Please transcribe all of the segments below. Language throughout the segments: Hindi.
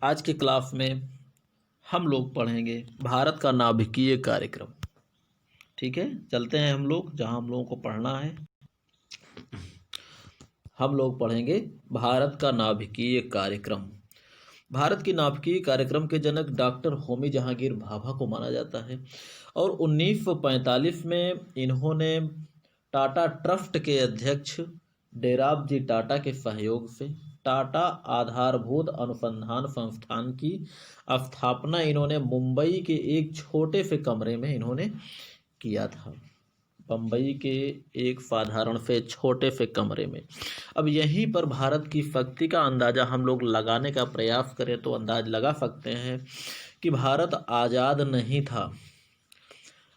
आज के क्लास में हम लोग पढ़ेंगे भारत का नाभिकीय कार्यक्रम। ठीक है, चलते हैं हम लोग जहां हम लोगों को पढ़ना है। हम लोग पढ़ेंगे भारत का नाभिकीय कार्यक्रम। भारत की नाभिकीय कार्यक्रम के जनक डॉक्टर होमी जहांगीर भाभा को माना जाता है और 1945 में इन्होंने टाटा ट्रस्ट के अध्यक्ष डेराब जी टाटा के सहयोग से टाटा आधारभूत अनुसंधान संस्थान की स्थापना इन्होंने मुंबई के एक छोटे से कमरे में इन्होंने किया था। बम्बई के एक साधारण से छोटे से कमरे में। अब यहीं पर भारत की शक्ति का अंदाज़ा हम लोग लगाने का प्रयास करें तो अंदाज लगा सकते हैं कि भारत आज़ाद नहीं था।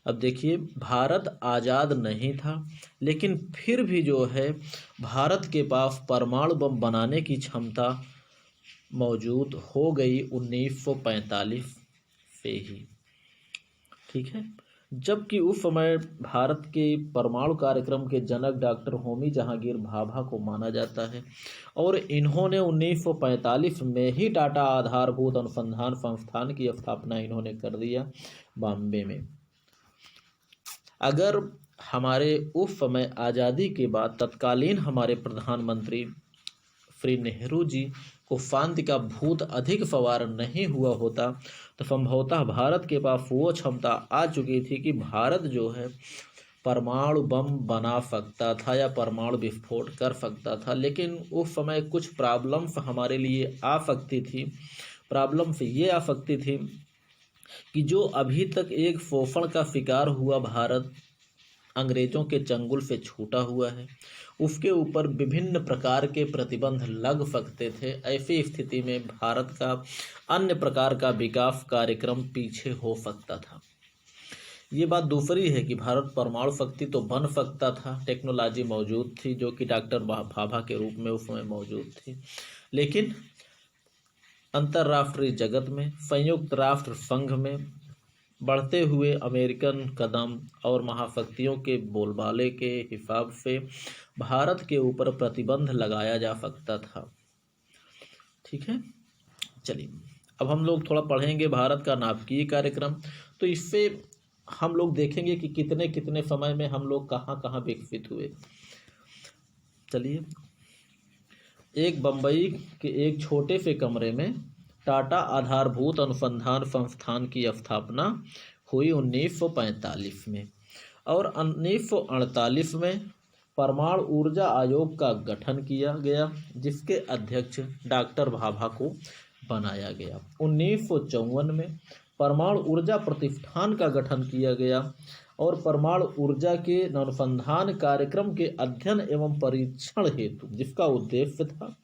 अब देखिए, भारत आज़ाद नहीं था, लेकिन फिर भी जो है भारत के पास परमाणु बम बनाने की क्षमता मौजूद हो गई 1945 से ही। ठीक है, जबकि उस समय भारत के परमाणु कार्यक्रम के जनक डॉक्टर होमी जहांगीर भाभा को माना जाता है और इन्होंने 1945 में ही टाटा आधारभूत अनुसंधान संस्थान की स्थापना इन्होंने कर दिया बॉम्बे में। अगर हमारे उस समय आज़ादी के बाद तत्कालीन हमारे प्रधानमंत्री श्री नेहरू जी को शांति का भूत अधिक सवार नहीं हुआ होता तो संभवतः भारत के पास वो क्षमता आ चुकी थी कि भारत जो है परमाणु बम बना सकता था या परमाणु विस्फोट कर सकता था। लेकिन उस समय कुछ प्रॉब्लम्स हमारे लिए आ सकती थी। प्रॉब्लम्स ये आ सकती थी कि जो अभी तक एक शोषण का शिकार हुआ भारत अंग्रेज़ों के चंगुल से छूटा हुआ है, उसके ऊपर विभिन्न प्रकार के प्रतिबंध लग सकते थे। ऐसी स्थिति में भारत का अन्य प्रकार का विकास कार्यक्रम पीछे हो सकता था। ये बात दूसरी है कि भारत परमाणु शक्ति तो बन सकता था, टेक्नोलॉजी मौजूद थी जो कि डॉक्टर भाभा के रूप में उस समय मौजूद थी, लेकिन अंतर्राष्ट्रीय जगत में, संयुक्त राष्ट्र संघ में बढ़ते हुए अमेरिकन कदम और महाशक्तियों के बोलबाले के हिसाब से भारत के ऊपर प्रतिबंध लगाया जा सकता था। ठीक है, चलिए अब हम लोग थोड़ा पढ़ेंगे भारत का नाभिकीय कार्यक्रम। तो इससे हम लोग देखेंगे कि कितने कितने समय में हम लोग कहाँ कहाँ विकसित हुए। चलिए, एक बम्बई के एक छोटे से कमरे में टाटा आधारभूत अनुसंधान संस्थान की स्थापना हुई 1945 में और 1948 में परमाणु ऊर्जा आयोग का गठन किया गया जिसके अध्यक्ष डॉक्टर भाभा को बनाया गया। 1954 में परमाणु ऊर्जा प्रतिष्ठान का गठन किया गया और परमाणु ऊर्जा के अनुसंधान कार्यक्रम के अध्ययन एवं परीक्षण हेतु जिसका उद्देश्य था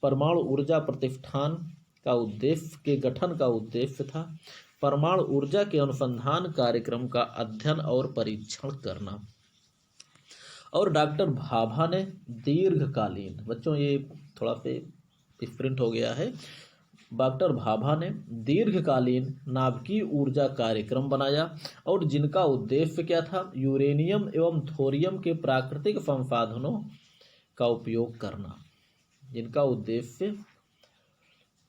परमाणु ऊर्जा प्रतिष्ठान का उद्देश्य के गठन का उद्देश्य था परमाणु ऊर्जा के अनुसंधान कार्यक्रम का अध्ययन और परीक्षण करना। और डॉक्टर भाभा ने दीर्घकालीन, बच्चों ये थोड़ा से डिफरेंट हो गया है, डॉक्टर भाभा ने दीर्घकालीन नाभिकीय ऊर्जा कार्यक्रम बनाया और जिनका उद्देश्य क्या था, यूरेनियम एवं थोरियम के प्राकृतिक संसाधनों का उपयोग करना। जिनका उद्देश्य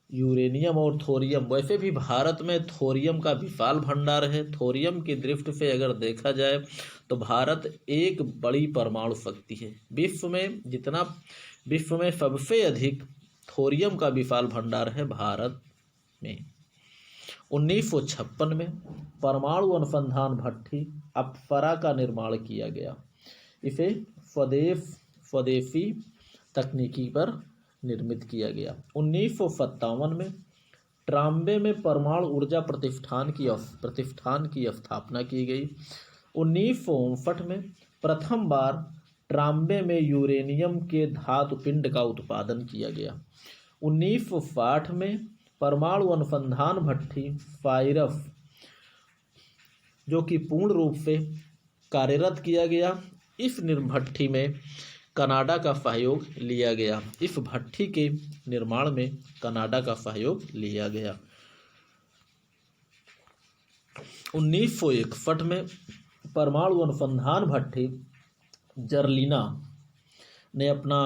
यूरेनियम और थोरियम, वैसे भी भारत में थोरियम का विशाल भंडार है। थोरियम की दृष्टि से अगर देखा जाए तो भारत एक बड़ी परमाणु शक्ति है। विश्व में सबसे अधिक थोरियम का विशाल भंडार है भारत में। 1956 में परमाणु अनुसंधान भट्ठी अप्सरा का निर्माण किया गया। इसे स्वदेशी तकनीकी पर निर्मित किया गया। 1957 में ट्राम्बे में परमाणु ऊर्जा प्रतिष्ठान की स्थापना की गई। 1959 में प्रथम बार ट्राम्बे में यूरेनियम के धातु पिंड का उत्पादन किया गया। 1960 में परमाणु अनुसंधान भट्ठी फाइरफ जो कि पूर्ण रूप से कार्यरत किया गया। इस भट्ठी में कनाडा का सहयोग लिया गया। इस भट्ठी के निर्माण में कनाडा का सहयोग लिया गया। 1961 में परमाणु अनुसंधान भट्ठी जर्लिना ने अपना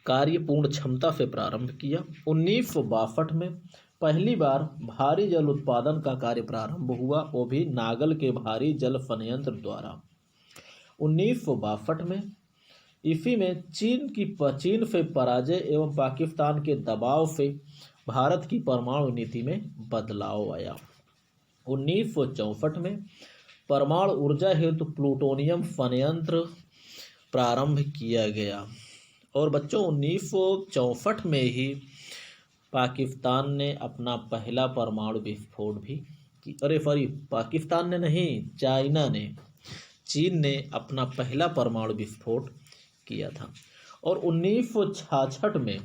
कार्य पूर्ण क्षमता से प्रारंभ किया। 1962 में पहली बार भारी जल उत्पादन का कार्य प्रारंभ हुआ, वो भी नागल के भारी जल संयंत्र द्वारा। 1962 में ईस्वी में चीन से पराजय एवं पाकिस्तान के दबाव से भारत की परमाणु नीति में बदलाव आया। 1964 में परमाणु ऊर्जा हेतु प्लूटोनियम संयंत्र प्रारंभ किया गया। और बच्चों 1964 में ही पाकिस्तान ने अपना पहला परमाणु विस्फोट भी पाकिस्तान ने नहीं, चाइना ने, चीन ने अपना पहला परमाणु विस्फोट किया था। और 1966 में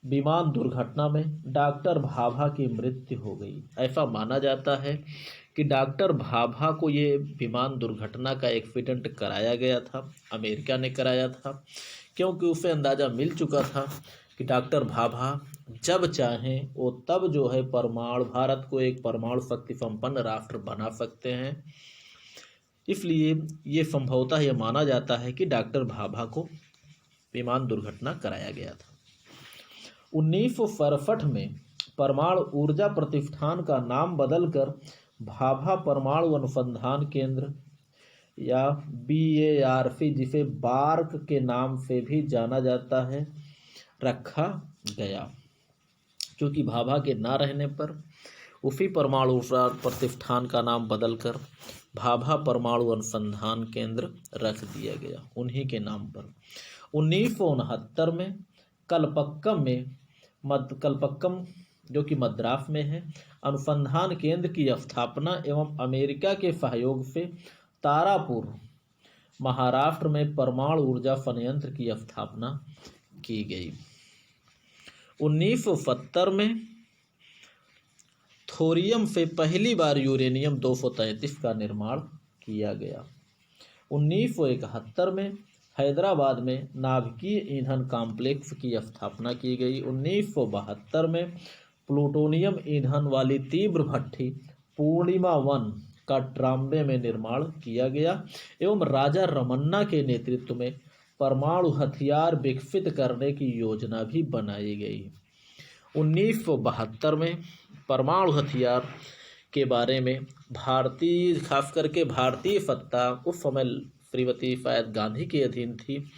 विमान दुर्घटना में डॉक्टर भाभा की मृत्यु हो गई। ऐसा माना जाता है कि डॉक्टर भाभा को ये विमान दुर्घटना का एक्सीडेंट कराया गया था, अमेरिका ने कराया था, क्योंकि उसे अंदाज़ा मिल चुका था कि डॉक्टर भाभा जब चाहें वो तब जो है भारत को एक परमाणु शक्ति संपन्न राष्ट्र बना सकते हैं। इसलिए ये संभवतः यह माना जाता है कि डॉक्टर भाभा को विमान दुर्घटना कराया गया था। 1967 में परमाणु ऊर्जा प्रतिष्ठान का नाम बदलकर भाभा परमाणु अनुसंधान केंद्र या BARC, जिसे बार्क के नाम से भी जाना जाता है, रखा गया, क्योंकि भाभा के ना रहने पर उसी परमाणु ऊर्जा प्रतिष्ठान का नाम बदलकर भाभा परमाणु अनुसंधान केंद्र रख दिया गया उन्हीं के नाम पर। 1969 में कलपक्कम जो कि मद्रास में है, अनुसंधान केंद्र की स्थापना एवं अमेरिका के सहयोग से तारापुर महाराष्ट्र में परमाणु ऊर्जा संयंत्र की स्थापना की गई। 1970 में थोरियम से पहली बार यूरेनियम 233 का निर्माण किया गया। 1971 में हैदराबाद में नाभिकीय ईंधन कॉम्प्लेक्स की स्थापना की गई। 1972 में प्लूटोनियम ईंधन वाली तीव्र भट्ठी पूर्णिमा 1 का ट्राम्बे में निर्माण किया गया एवं राजा रमन्ना के नेतृत्व में परमाणु हथियार विकसित करने की योजना भी बनाई गई। 1972 में परमाणु हथियार के बारे में खास करके भारतीय सत्ता उस समय श्रीमती शायद गांधी के अधीन थी,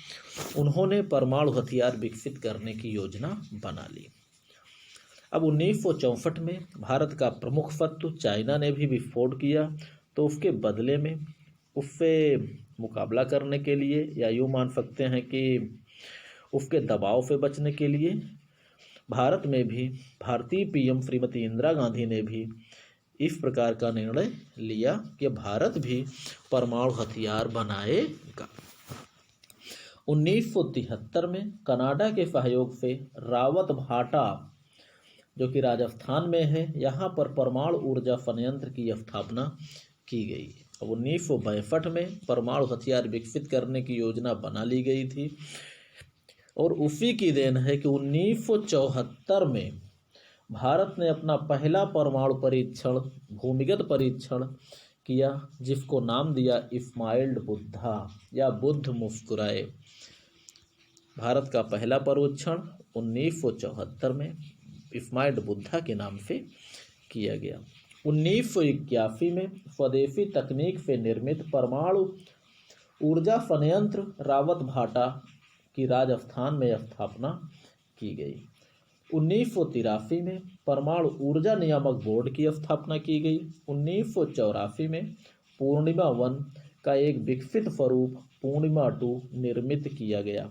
उन्होंने परमाणु हथियार विकसित करने की योजना बना ली। अब 1964 में भारत का प्रमुख शत्रु चाइना ने भी विस्फोट किया, तो उसके बदले में उससे मुकाबला करने के लिए, या यूँ मान सकते हैं कि उसके दबाव से बचने के लिए, भारत में भी भारतीय PM श्रीमती इंदिरा गांधी ने भी इस प्रकार का निर्णय लिया कि भारत भी परमाणु हथियार बनाएगा। 1973 में कनाडा के सहयोग से रावत भाटा जो कि राजस्थान में है, यहाँ पर परमाणु ऊर्जा संयंत्र की स्थापना की गई। अब 1962 में परमाणु हथियार विकसित करने की योजना बना ली गई थी और उसी की देन है कि 1974 में भारत ने अपना पहला परमाणु परीक्षण, भूमिगत परीक्षण किया, जिसको नाम दिया स्माइल्ड बुद्धा या बुद्ध मुस्कुराए। भारत का पहला परीक्षण 1974 में स्माइल्ड बुद्धा के नाम से किया गया। 1981 में स्वदेशी तकनीक से निर्मित परमाणु ऊर्जा संयंत्र रावत भाटा की राजस्थान में स्थापना की गई। 1983 में परमाणु ऊर्जा नियामक बोर्ड की स्थापना की गई। 1984 में पूर्णिमा 1 का एक विकसित स्वरूप पूर्णिमा 2 निर्मित किया गया।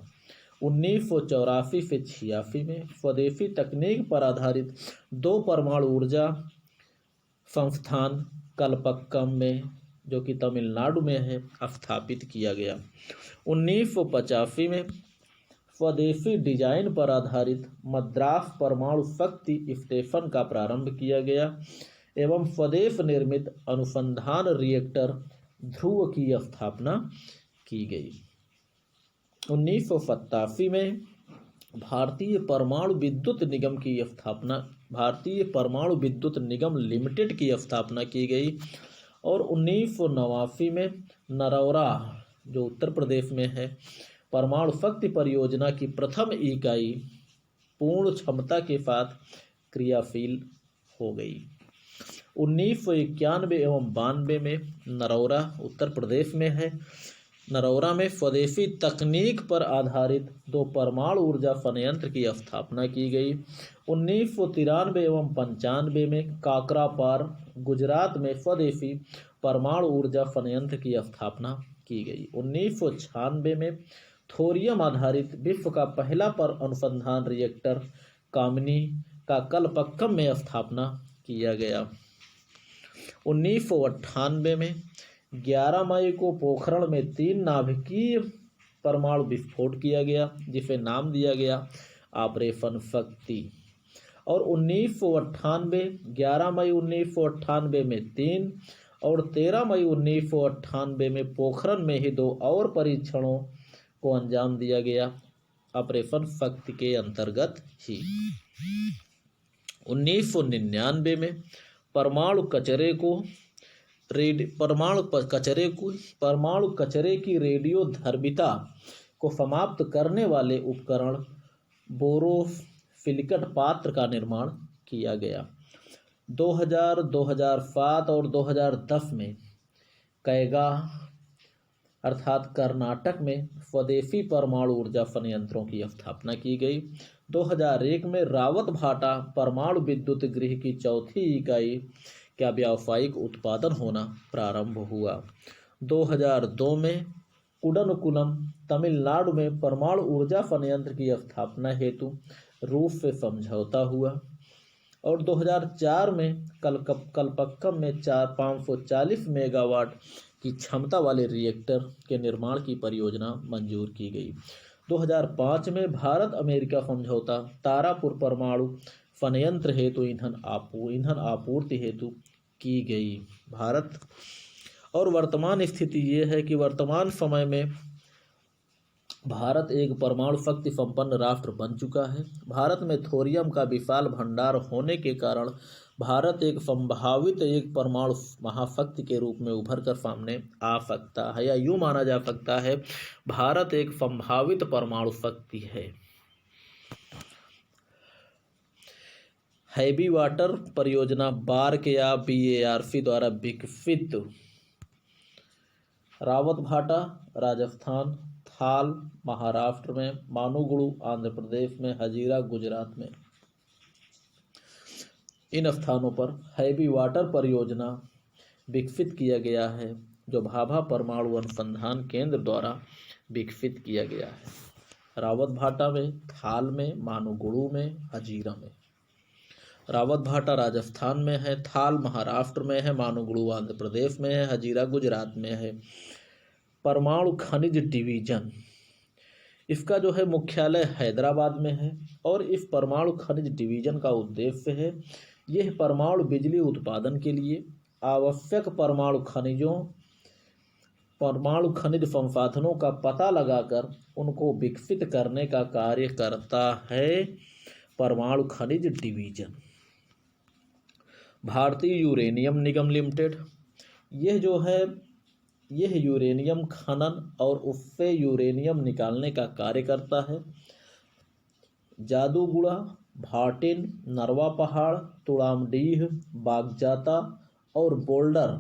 1984 से 86 में स्वदेशी तकनीक पर आधारित 2 परमाणु ऊर्जा संस्थान कलपक्कम में जो कि तमिलनाडु में है स्थापित किया गया। 1985 में स्वदेशी डिजाइन पर आधारित मद्रास परमाणु शक्ति स्टेशन का प्रारंभ किया गया एवं स्वदेश निर्मित अनुसंधान रिएक्टर ध्रुव की स्थापना की गई। 1987 में भारतीय परमाणु विद्युत निगम लिमिटेड की स्थापना की गई और 1989 में नरौरा जो उत्तर प्रदेश में है परमाणु शक्ति परियोजना की प्रथम इकाई पूर्ण क्षमता के साथ क्रियाशील हो गई। 1991 एवं 92 में नरौरा उत्तर प्रदेश में है। नरौरा में स्वदेशी तकनीक पर आधारित 2 परमाणु ऊर्जा संयंत्र की स्थापना की गई। 1993 एवं 95 में काकरापार गुजरात में स्वदेशी परमाणु ऊर्जा संयंत्र की स्थापना की गई। 1996 में थोरियम आधारित विश्व का पहला पर अनुसंधान रिएक्टर कामिनी का कलपक्कम में स्थापना किया गया। 1998 में 11 मई को पोखरण में 3 नाभिकीय परमाणु विस्फोट किया गया, जिसे नाम दिया गया ऑपरेशन शक्ति। और 11 मई 1998 में 3 और 13 मई 1998 में पोखरण में ही 2 और परीक्षणों को अंजाम दिया गया ऑपरेशन शक्ति के अंतर्गत ही। 1999 में परमाणु कचरे की रेडियोधर्मिता को समाप्त करने वाले उपकरण बोरोसिलिकेट पात्र का निर्माण किया गया। 2000, 2007 और 2010 में कैगा अर्थात कर्नाटक में स्वदेशी परमाणु ऊर्जा संयंत्रों की स्थापना की गई। 2001 में रावतभाटा परमाणु विद्युत गृह की चौथी इकाई का व्यावसायिक उत्पादन होना प्रारंभ हुआ। 2002 में कुडनकुलम तमिलनाडु में परमाणु ऊर्जा संयंत्र की स्थापना हेतु रूस से समझौता हुआ। और 2004 में कलपक्कम में 540 मेगावाट की क्षमता वाले रिएक्टर के निर्माण की परियोजना मंजूर की गई। 2005 में भारत अमेरिका समझौता तारापुर परमाणु संयंत्र हेतु ईंधन आपूर्ति हेतु की गई। भारत और वर्तमान स्थिति ये है कि वर्तमान समय में भारत एक परमाणु शक्ति संपन्न राष्ट्र बन चुका है। भारत में थोरियम का विशाल भंडार होने के कारण भारत एक संभावित परमाणु महाशक्ति के रूप में उभर कर सामने आ सकता है, या यूँ माना जा सकता है भारत एक संभावित परमाणु शक्ति है। हैवी वाटर परियोजना बार्क या BARC द्वारा विकसित रावतभाटा राजस्थान, थाल महाराष्ट्र में, मानुगुड़ु आंध्र प्रदेश में, हजीरा गुजरात में, इन स्थानों पर हैवी वाटर परियोजना विकसित किया गया है, जो भाभा परमाणु अनुसंधान केंद्र द्वारा विकसित किया गया है। रावतभाटा में, थाल में, मानुगुड़ु में, हजीरा में। रावतभाटा राजस्थान में है, थाल महाराष्ट्र में है, मानुगुड़ु आंध्र प्रदेश में है, हजीरा गुजरात में है। परमाणु खनिज डिवीजन, इसका जो है मुख्यालय हैदराबाद में है और इस परमाणु खनिज डिवीजन का उद्देश्य है यह परमाणु बिजली उत्पादन के लिए आवश्यक परमाणु खनिज संसाधनों का पता लगाकर उनको विकसित करने का कार्य करता है। परमाणु खनिज डिवीजन। भारतीय यूरेनियम निगम लिमिटेड, यह यूरेनियम खनन और उससे यूरेनियम निकालने का कार्य करता है। जादूगुड़ा, भाटिन, नरवा पहाड़, तुड़ामडीह, बागजाता और बोल्डर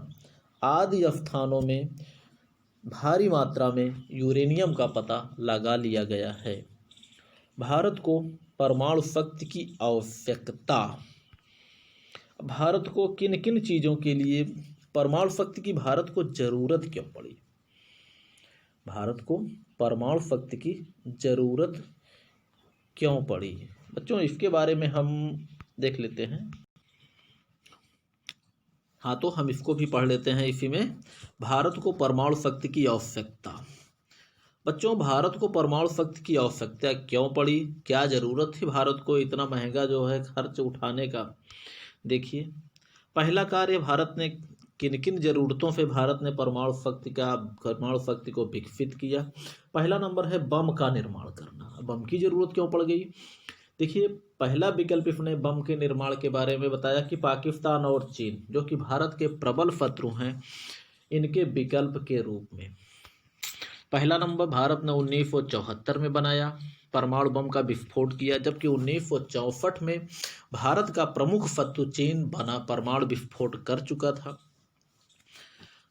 आदि स्थानों में भारी मात्रा में यूरेनियम का पता लगा लिया गया है। भारत को परमाणु शक्ति की आवश्यकता। भारत को किन किन चीज़ों के लिए परमाणु शक्ति की भारत को ज़रूरत क्यों पड़ी? भारत को परमाणु शक्ति की ज़रूरत क्यों पड़ी? बच्चों, इसके बारे में हम देख लेते हैं। हाँ, तो हम इसको भी पढ़ लेते हैं। इसी में भारत को परमाणु शक्ति की आवश्यकता। बच्चों, भारत को परमाणु शक्ति की आवश्यकता क्यों पड़ी? क्या ज़रूरत थी भारत को इतना महंगा जो है खर्च उठाने का? देखिए, पहला कार्य भारत ने किन किन ज़रूरतों से भारत ने परमाणु शक्ति को विकसित किया। पहला नंबर है बम का निर्माण करना। बम की ज़रूरत क्यों पड़ गई? देखिए, पहला विकल्प इसने बम के निर्माण के बारे में बताया कि पाकिस्तान और चीन, जो कि भारत के प्रबल शत्रु हैं, इनके विकल्प के रूप में। पहला नंबर भारत ने 1974 में बनाया, परमाणु बम का विस्फोट किया, जबकि 1964 में भारत का प्रमुख शत्रु चीन बना परमाणु विस्फोट कर चुका था।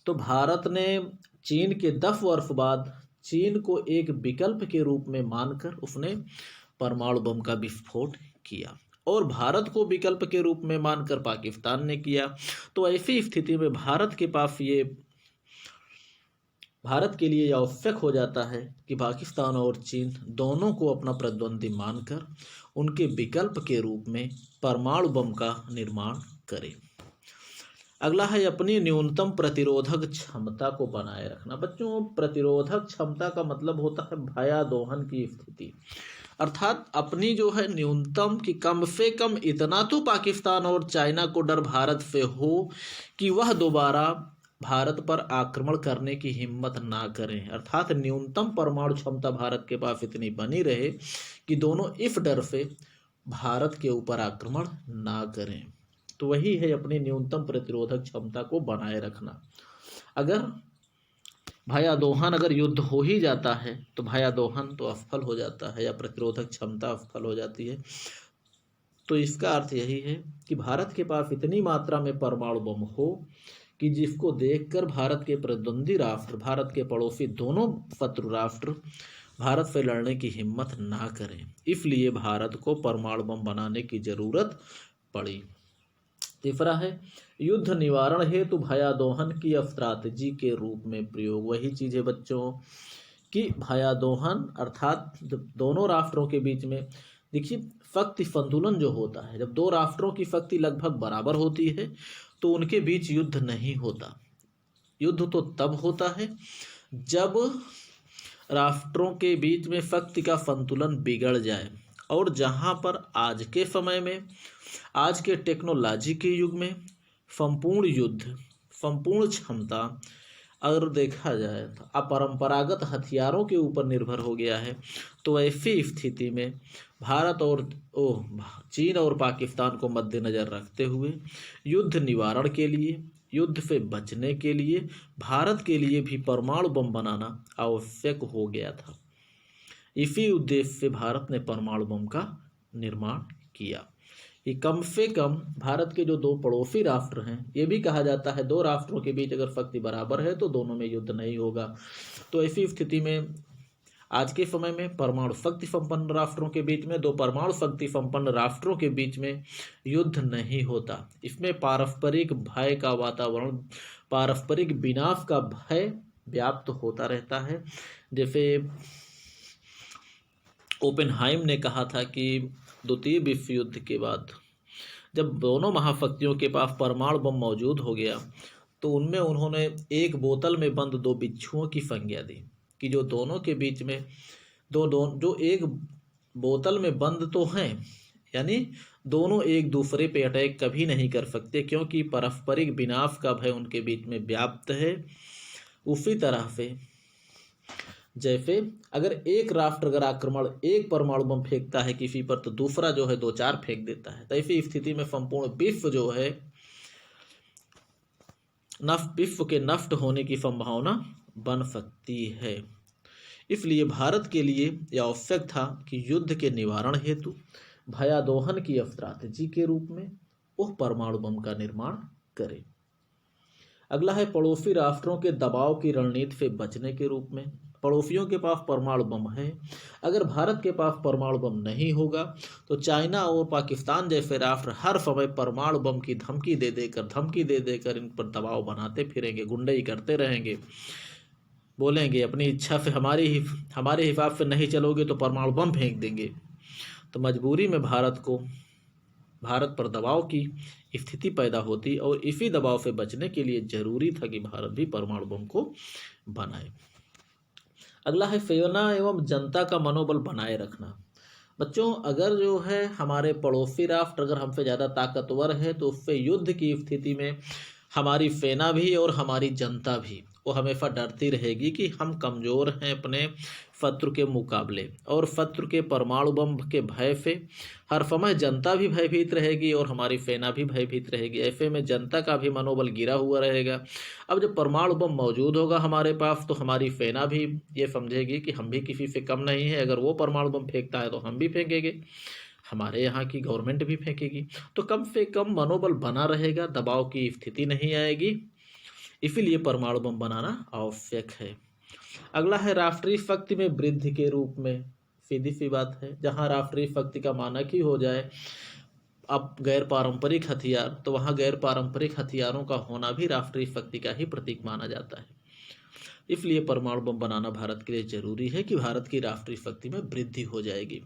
तो भारत ने चीन के 10 वर्ष बाद चीन को एक विकल्प के रूप में मानकर उसने परमाणु बम का विस्फोट किया, और भारत को विकल्प के रूप में मानकर पाकिस्तान ने किया। तो ऐसी स्थिति में भारत के लिए आवश्यक हो जाता है कि पाकिस्तान और चीन दोनों को अपना प्रतिद्वंदी मानकर उनके विकल्प के रूप में परमाणु बम का निर्माण करे। अगला है अपनी न्यूनतम प्रतिरोधक क्षमता को बनाए रखना। बच्चों, प्रतिरोधक क्षमता का मतलब होता है भयादोहन की स्थिति, अर्थात अपनी जो है न्यूनतम की कम से कम इतना तो पाकिस्तान और चाइना को डर भारत से हो कि वह दोबारा भारत पर आक्रमण करने की हिम्मत ना करें। अर्थात न्यूनतम परमाणु क्षमता भारत के पास इतनी बनी रहे कि दोनों इस डर से भारत के ऊपर आक्रमण ना करें। तो वही है अपनी न्यूनतम प्रतिरोधक क्षमता को बनाए रखना। अगर भयादोहन अगर युद्ध हो ही जाता है तो भयादोहन तो असफल हो जाता है या प्रतिरोधक क्षमता असफल हो जाती है। तो इसका अर्थ यही है कि भारत के पास इतनी मात्रा में परमाणु बम हो कि जिसको देखकर भारत के प्रतिद्वंदी राष्ट्र, भारत के पड़ोसी दोनों शत्रु राष्ट्र भारत से लड़ने की हिम्मत ना करें। इसलिए भारत को परमाणु बम बनाने की जरूरत पड़ी। तीसरा है युद्ध निवारण हेतु भयादोहन की स्ट्रैटेजी के रूप में प्रयोग। वही चीज़ है बच्चों कि भयादोहन अर्थात जब दोनों राष्ट्रों के बीच में, देखिए शक्ति संतुलन जो होता है, जब दो राष्ट्रों की शक्ति लगभग बराबर होती है तो उनके बीच युद्ध नहीं होता। युद्ध तो तब होता है जब राष्ट्रों के बीच में शक्ति का संतुलन बिगड़ जाए। और जहाँ पर आज के समय में, आज के टेक्नोलॉजी के युग में संपूर्ण युद्ध, संपूर्ण क्षमता अगर देखा जाए तो अपरंपरागत हथियारों के ऊपर निर्भर हो गया है। तो ऐसी स्थिति में भारत और चीन और पाकिस्तान को मद्देनज़र रखते हुए युद्ध निवारण के लिए, युद्ध से बचने के लिए भारत के लिए भी परमाणु बम बनाना आवश्यक हो गया था। इसी उद्देश्य से भारत ने परमाणु बम का निर्माण किया कि कम से कम भारत के जो दो पड़ोसी राष्ट्र हैं, ये भी कहा जाता है दो राष्ट्रों के बीच अगर शक्ति बराबर है तो दोनों में युद्ध नहीं होगा। तो ऐसी स्थिति में आज के समय में परमाणु शक्ति संपन्न राष्ट्रों के बीच में, दो परमाणु शक्ति संपन्न राष्ट्रों के बीच में युद्ध नहीं होता। इसमें पारस्परिक भय का वातावरण, पारस्परिक विनाश का भय व्याप्त होता रहता है। जैसे ओपेनहाइम ने कहा था कि द्वितीय विश्व युद्ध के बाद जब दोनों महाशक्तियों के पास परमाणु बम मौजूद हो गया तो उनमें उन्होंने एक बोतल में बंद दो बिच्छुओं की संज्ञा दी कि जो दोनों के बीच में जो एक बोतल में बंद तो हैं, यानी दोनों एक दूसरे पे अटैक कभी नहीं कर सकते क्योंकि पारस्परिक विनाश का भय उनके बीच में व्याप्त है। उसी तरह से जैसे अगर एक राष्ट्र अगर आक्रमण एक परमाणु बम फेंकता है किसी पर तो दूसरा जो है 2-4 फेंक देता है। तो ऐसी स्थिति में संपूर्ण विश्व जो है विश्व के नष्ट होने की संभावना बन सकती है। इसलिए भारत के लिए यह आवश्यक था कि युद्ध के निवारण हेतु भयादोहन की स्ट्रैटेजी के रूप में वह परमाणु बम का निर्माण करे। अगला है पड़ोसी राष्ट्रों के दबाव की रणनीति से बचने के रूप में। पड़ोसियों के पास परमाणु बम है, अगर भारत के पास परमाणु बम नहीं होगा तो चाइना और पाकिस्तान जैसे राष्ट्र हर समय परमाणु बम की धमकी दे देकर इन पर दबाव बनाते फिरेंगे, गुंडई करते रहेंगे, बोलेंगे अपनी इच्छा से हमारे हिसाब से नहीं चलोगे तो परमाणु बम फेंक देंगे। तो मजबूरी में भारत पर दबाव की स्थिति पैदा होती और इसी दबाव से बचने के लिए जरूरी था कि भारत भी परमाणु बम को बनाए। अगला है सेना एवं जनता का मनोबल बनाए रखना। बच्चों, अगर जो है हमारे पड़ोसी राष्ट्र अगर हमसे ज़्यादा ताकतवर है तो उससे युद्ध की स्थिति में हमारी सेना भी और हमारी जनता भी वो हमेशा डरती रहेगी कि हम कमज़ोर हैं, अपने शत्रु के मुकाबले और शत्रु के परमाणु बम के भय से हर समय जनता भी भयभीत रहेगी और हमारी सेना भी भयभीत रहेगी। ऐसे में जनता का भी मनोबल गिरा हुआ रहेगा। अब जब परमाणु बम मौजूद होगा हमारे पास तो हमारी सेना भी ये समझेगी कि हम भी किसी से कम नहीं है। अगर वो परमाणु बम फेंकता है तो हम भी फेंकेंगे, हमारे यहाँ की गवर्नमेंट भी फेंकेगी, तो कम से कम मनोबल बना रहेगा, दबाव की स्थिति नहीं आएगी। इसीलिए परमाणु बम बनाना आवश्यक है। अगला है राष्ट्रीय शक्ति में वृद्धि के रूप में। सीधी सी बात है, जहाँ राष्ट्रीय शक्ति का मानक ही हो जाए अब गैर पारंपरिक हथियार, तो वहाँ गैर पारंपरिक हथियारों का होना भी राष्ट्रीय शक्ति का ही प्रतीक माना जाता है। इसलिए परमाणु बम बनाना भारत के लिए जरूरी है कि भारत की राष्ट्रीय शक्ति में वृद्धि हो जाएगी।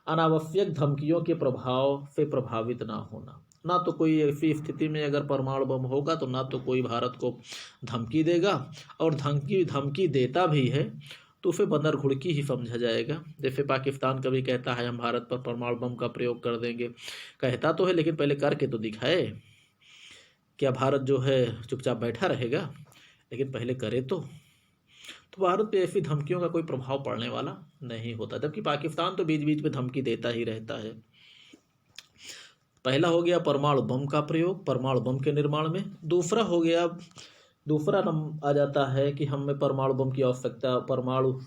अनावश्यक धमकियों के प्रभाव से प्रभावित ना होना। ना तो कोई ऐसी स्थिति में अगर परमाणु बम होगा तो ना तो कोई भारत को धमकी देगा, और धमकी देता भी है तो उसे बंदर घुड़की ही समझा जाएगा। जैसे पाकिस्तान कभी कहता है हम भारत पर परमाणु बम का प्रयोग कर देंगे, कहता तो है लेकिन पहले करके तो दिखाए। क्या भारत जो है चुपचाप बैठा रहेगा? लेकिन पहले करे तो भारत पे ऐसी धमकियों का कोई प्रभाव पड़ने वाला नहीं होता। जबकि पाकिस्तान तो बीच बीच में धमकी देता ही रहता है। पहला हो गया परमाणु बम का प्रयोग परमाणु बम के निर्माण में। दूसरा नंबर आ जाता है कि हमें परमाणु बम की आवश्यकता, परमाणु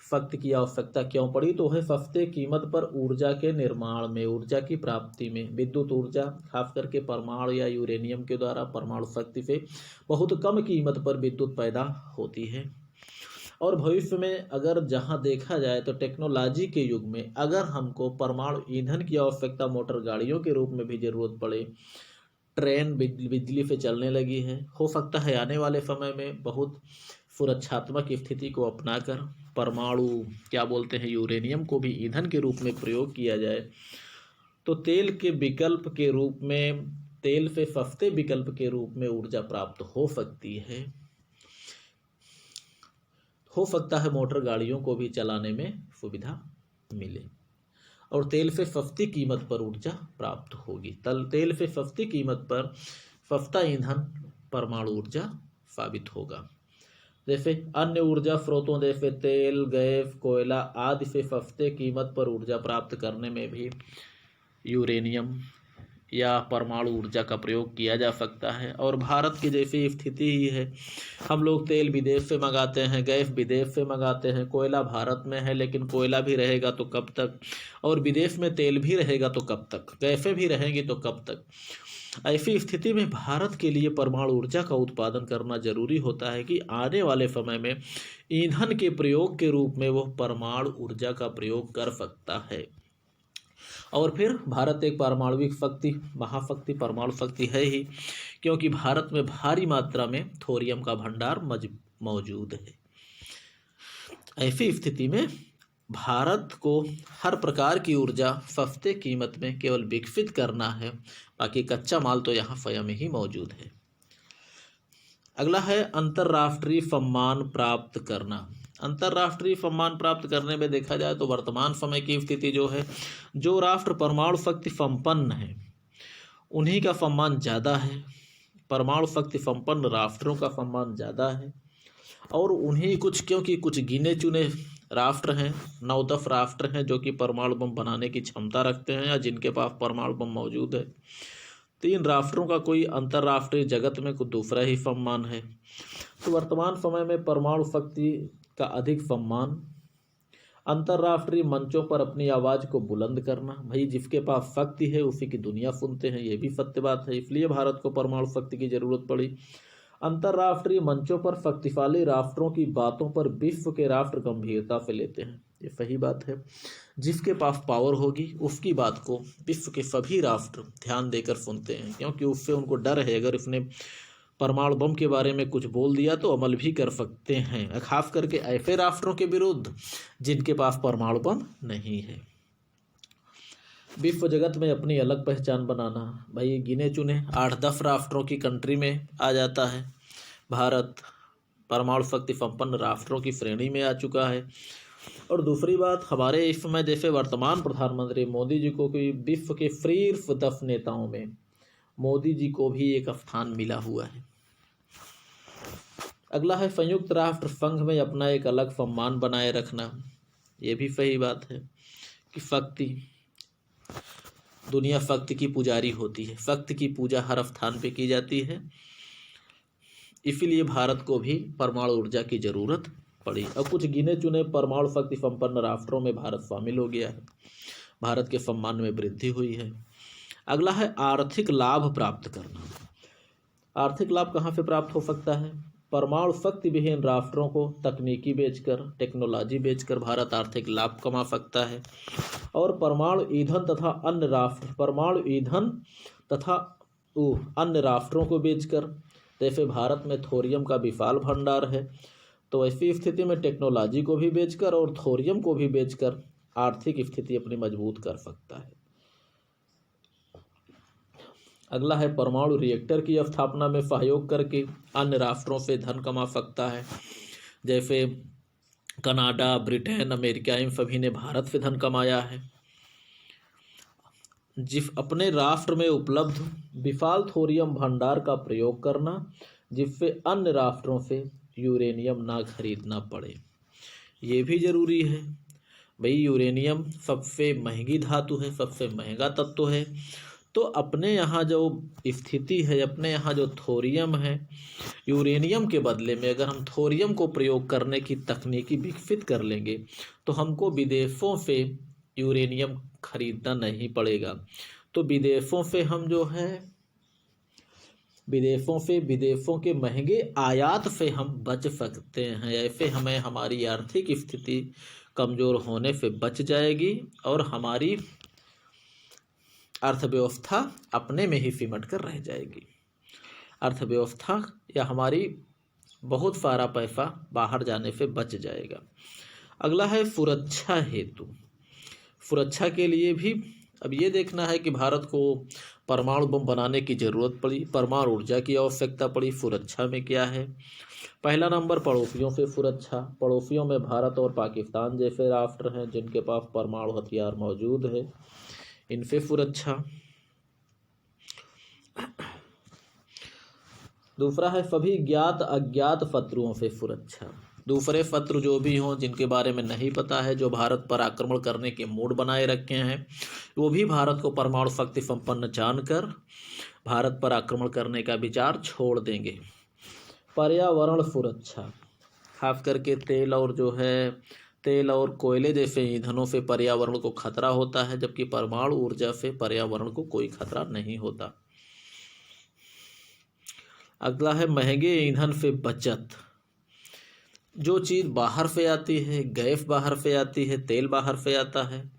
शक्ति की आवश्यकता क्यों पड़ी, तो है सस्ते कीमत पर ऊर्जा के निर्माण में, ऊर्जा की प्राप्ति में। विद्युत ऊर्जा खास करके परमाणु या यूरेनियम के द्वारा परमाणु शक्ति से बहुत कम कीमत पर विद्युत पैदा होती है। और भविष्य में अगर जहां देखा जाए तो टेक्नोलॉजी के युग में अगर हमको परमाणु ईंधन की आवश्यकता मोटर गाड़ियों के रूप में भी जरूरत पड़े, ट्रेन बिजली से चलने लगी है, हो सकता है आने वाले समय में बहुत सुरक्षात्मक स्थिति को अपनाकर परमाणु यूरेनियम को भी ईंधन के रूप में प्रयोग किया जाए, तो तेल के विकल्प के रूप में, तेल से सस्ते विकल्प के रूप में ऊर्जा प्राप्त हो सकती है। हो सकता है मोटर गाड़ियों को भी चलाने में सुविधा मिले और तेल से सस्ती कीमत पर ऊर्जा प्राप्त होगी। तेल से सस्ती कीमत पर सस्ता ईंधन परमाणु ऊर्जा साबित होगा। जैसे अन्य ऊर्जा स्रोतों जैसे तेल, गैस, कोयला आदि से सस्ते कीमत पर ऊर्जा प्राप्त करने में भी यूरेनियम या परमाणु ऊर्जा का प्रयोग किया जा सकता है। और भारत की जैसी स्थिति ही है, हम लोग तेल विदेश से मंगाते हैं, गैस विदेश से मंगाते हैं, कोयला भारत में है लेकिन कोयला भी रहेगा तो कब तक, और विदेश में तेल भी रहेगा तो कब तक, गैसें भी रहेंगी तो कब तक। ऐसी स्थिति में भारत के लिए परमाणु ऊर्जा का उत्पादन करना जरूरी होता है कि आने वाले समय में ईंधन के प्रयोग के रूप में वह परमाणु ऊर्जा का प्रयोग कर सकता है। और फिर भारत एक पारमाणविक शक्ति, महाशक्ति, परमाणु शक्ति है ही, क्योंकि भारत में भारी मात्रा में थोरियम का भंडार मौजूद है। ऐसी स्थिति में भारत को हर प्रकार की ऊर्जा सस्ते कीमत में केवल विकसित करना है, बाकी कच्चा माल तो यहाँ स्वयं ही मौजूद है। अगला है अंतर्राष्ट्रीय सम्मान प्राप्त करना। अंतर्राष्ट्रीय सम्मान प्राप्त करने में देखा जाए तो वर्तमान समय की स्थिति जो है, जो राष्ट्र परमाणु शक्ति संपन्न है उन्हीं का सम्मान ज़्यादा है। परमाणु शक्ति संपन्न राष्ट्रों का सम्मान ज़्यादा है और उन्हीं क्योंकि कुछ गिने चुने राष्ट्र हैं, 9-10 राष्ट्र हैं जो कि परमाणु बम बनाने की क्षमता रखते हैं या जिनके पास परमाणु बम मौजूद है। 3 राष्ट्रों का कोई अंतर्राष्ट्रीय जगत में कुछ दूसरा ही सम्मान है। तो वर्तमान समय में परमाणु शक्ति का अधिक सम्मान, अंतर्राष्ट्रीय मंचों पर अपनी आवाज़ को बुलंद करना, भाई जिसके पास शक्ति है उसी की दुनिया सुनते हैं, ये भी सत्य बात है। इसलिए भारत को परमाणु शक्ति की जरूरत पड़ी। अंतर्राष्ट्रीय मंचों पर शक्तिशाली राष्ट्रों की बातों पर विश्व के राष्ट्र गंभीरता से लेते हैं, ये सही बात है। जिसके पास पावर होगी उसकी बात को विश्व के सभी राष्ट्र ध्यान देकर सुनते हैं, क्योंकि उससे उनको डर है अगर इसने परमाणु बम के बारे में कुछ बोल दिया तो अमल भी कर सकते हैं, खास करके ऐसे राष्ट्रों के विरुद्ध जिनके पास परमाणु बम नहीं है। विश्व जगत में अपनी अलग पहचान बनाना, भाई गिने चुने 8-10 राष्ट्रों की कंट्री में आ जाता है। भारत परमाणु शक्ति संपन्न राष्ट्रों की श्रेणी में आ चुका है। और दूसरी बात, हमारे इस समय जैसे वर्तमान प्रधानमंत्री मोदी जी को भी विश्व के शीर्ष 10 नेताओं में मोदी जी को भी एक स्थान मिला हुआ है। अगला है संयुक्त राष्ट्र संघ में अपना एक अलग सम्मान बनाए रखना। ये भी सही बात है कि शक्ति, दुनिया शक्ति की पुजारी होती है, शक्ति की पूजा हर स्थान पे की जाती है, इसीलिए भारत को भी परमाणु ऊर्जा की जरूरत पड़ी। अब कुछ गिने चुने परमाणु शक्ति संपन्न राष्ट्रों में भारत शामिल हो गया है। भारत के सम्मान में वृद्धि हुई है। अगला है आर्थिक लाभ प्राप्त करना। आर्थिक लाभ कहाँ से प्राप्त हो सकता है? परमाणु शक्ति विहीन राष्ट्रों को तकनीकी बेचकर, टेक्नोलॉजी बेचकर भारत आर्थिक लाभ कमा सकता है। और परमाणु ईंधन तथा अन्य राष्ट्रों को बेचकर, जैसे भारत में थोरियम का विशाल भंडार है, तो ऐसी स्थिति में टेक्नोलॉजी को भी बेचकर और थोरियम को भी बेचकर आर्थिक स्थिति अपनी मजबूत कर सकता है। अगला है परमाणु रिएक्टर की स्थापना में सहयोग करके अन्य राष्ट्रों से धन कमा सकता है। जैसे कनाडा, ब्रिटेन, अमेरिका, इन सभी ने भारत से धन कमाया है। अपने राष्ट्र में उपलब्ध विशाल थोरियम भंडार का प्रयोग करना, जिससे अन्य राष्ट्रों से यूरेनियम ना खरीदना पड़े, ये भी जरूरी है। भाई यूरेनियम सबसे महंगी धातु है, सबसे महंगा तत्व है, तो अपने यहाँ जो स्थिति है, अपने यहाँ जो थोरियम है, यूरेनियम के बदले में अगर हम थोरियम को प्रयोग करने की तकनीकी विकसित कर लेंगे तो हमको विदेशों से यूरेनियम खरीदना नहीं पड़ेगा। तो विदेशों से हम जो है विदेशों के महंगे आयात से हम बच सकते हैं। ऐसे हमें हमारी आर्थिक स्थिति कमज़ोर होने से बच जाएगी और हमारी अर्थव्यवस्था अपने में ही सिमट कर रह जाएगी। अर्थव्यवस्था या हमारी बहुत सारा पैसा बाहर जाने से बच जाएगा। अगला है सुरक्षा हेतु। सुरक्षा के लिए भी अब ये देखना है कि भारत को परमाणु बम बनाने की ज़रूरत पड़ी, परमाणु ऊर्जा की आवश्यकता पड़ी। सुरक्षा में क्या है? पहला नंबर पड़ोसियों से सुरक्षा। पड़ोसियों में भारत और पाकिस्तान जैसे राष्ट्र हैं जिनके पास परमाणु हथियार मौजूद है, इनसे सुरक्षा। दूसरा है सभी ज्ञात अज्ञात शत्रुओं से सुरक्षा। दूसरे शत्रु जो भी हों, जिनके बारे में नहीं पता है, जो भारत पर आक्रमण करने के मूड बनाए रखे हैं, वो भी भारत को परमाणु शक्ति संपन्न जानकर भारत पर आक्रमण करने का विचार छोड़ देंगे। पर्यावरण सुरक्षा, खास करके तेल और कोयले जैसे ईंधनों से पर्यावरण को खतरा होता है, जबकि परमाणु ऊर्जा से पर्यावरण को कोई खतरा नहीं होता। अगला है महंगे ईंधन से बचत। जो चीज़ बाहर से आती है, गैस बाहर से आती है, तेल बाहर से आता है,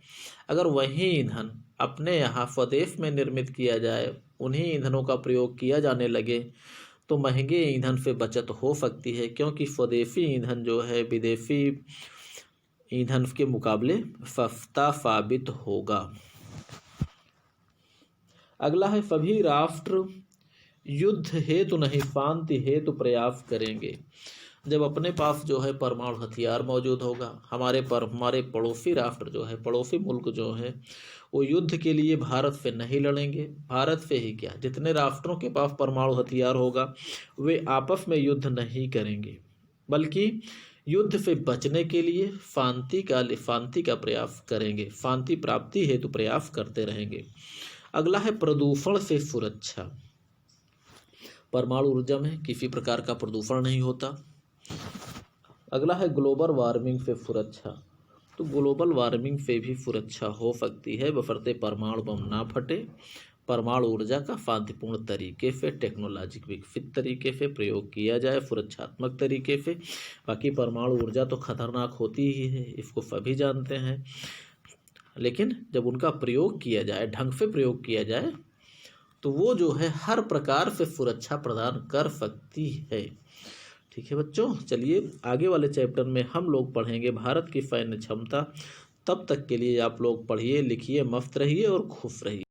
अगर वही ईंधन अपने यहाँ स्वदेश में निर्मित किया जाए, उन्हीं ईंधनों का प्रयोग किया जाने लगे, तो महंगे ईंधन से बचत हो सकती है, क्योंकि स्वदेशी ईंधन जो है विदेशी ईंधन के मुकाबले सस्ता साबित होगा। अगला है सभी राष्ट्र युद्ध हेतु नहीं शांति हेतु प्रयास करेंगे। जब अपने पास जो है परमाणु हथियार मौजूद होगा, हमारे पड़ोसी राष्ट्र जो है, पड़ोसी मुल्क जो है, वो युद्ध के लिए भारत से नहीं लड़ेंगे। भारत से ही क्या, जितने राष्ट्रों के पास परमाणु हथियार होगा वे आपस में युद्ध नहीं करेंगे, बल्कि युद्ध से बचने के लिए शांति का प्रयास करेंगे, शांति प्राप्ति हेतु प्रयास करते रहेंगे। अगला है प्रदूषण से सुरक्षा। परमाणु ऊर्जा में किसी प्रकार का प्रदूषण नहीं होता। अगला है ग्लोबल वार्मिंग से सुरक्षा। तो ग्लोबल वार्मिंग से भी सुरक्षा हो सकती है, बशर्ते परमाणु बम ना फटे। परमाणु ऊर्जा का शांतिपूर्ण तरीके से, टेक्नोलॉजी विकसित तरीके से प्रयोग किया जाए, सुरक्षात्मक तरीके से। बाकी परमाणु ऊर्जा तो खतरनाक होती ही है, इसको सभी जानते हैं, लेकिन जब उनका प्रयोग किया जाए, ढंग से प्रयोग किया जाए, तो वो जो है हर प्रकार से सुरक्षा प्रदान कर सकती है। ठीक है बच्चों, चलिए आगे वाले चैप्टर में हम लोग पढ़ेंगे भारत की सैन्य क्षमता। तब तक के लिए आप लोग पढ़िए, लिखिए, मस्त रहिए और खुश रहिए।